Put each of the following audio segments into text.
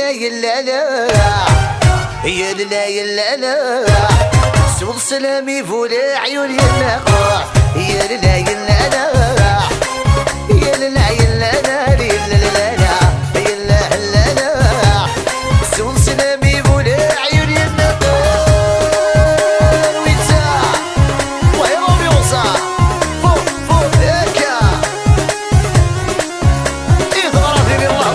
لا يلا لا يا لا يلا لا سوق سلامي فولا عيون يا نقاط يا لا يلا لا يا لا يلا لا يلا لا لا يلا لا لا سوق سلامي فولا عيون يا نقاط ويتا وهي الامبيونسا فوق فوق هكا يضرب لي الله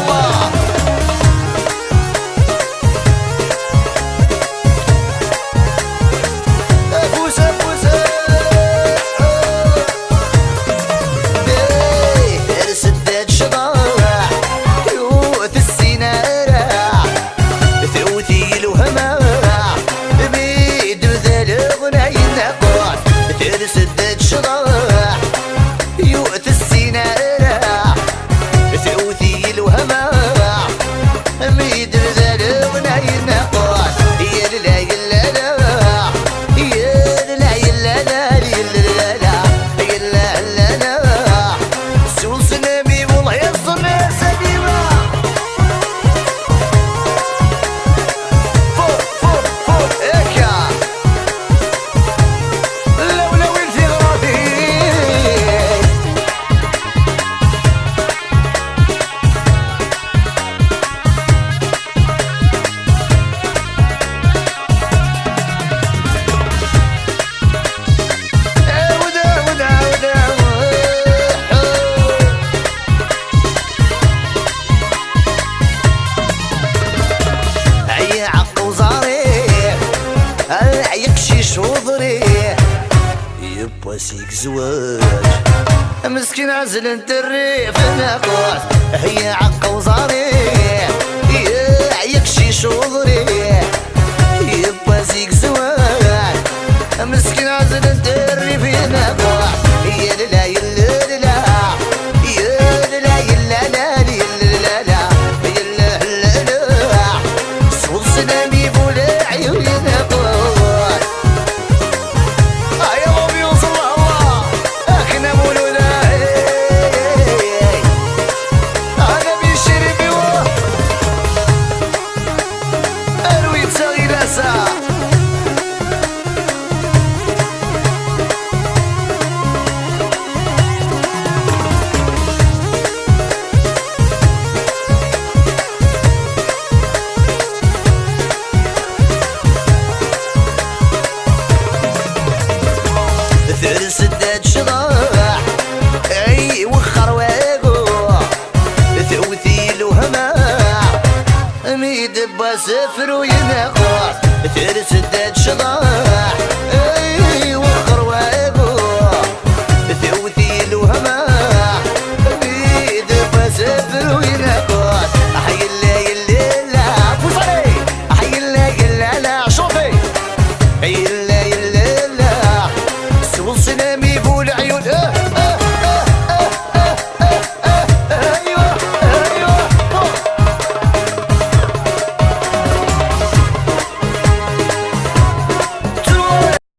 سدد شراح يوت السينارة ثوثي الوهمة ميد ذل وناي النقاط يا لا يلا لا يا لا يلا لا يلا لا يلا لا لا سول سلامي والله يصل سليمة فوق فوق فوق هكا شوضري يبا سيك زواج مسكين عزل انت الريف ناقص هي عقا وزاري يكشي شوضري يبا سيك زواج مسكين عزل انت الريف ناقص يا لا يلا لا يا لا يلا لا يلا لا يلا لا صوت سلامي بولا عيوني ناقص سداد شراح اي وخر واقو ثوثي الوهمة ميد بسفر وينقص سداد شراح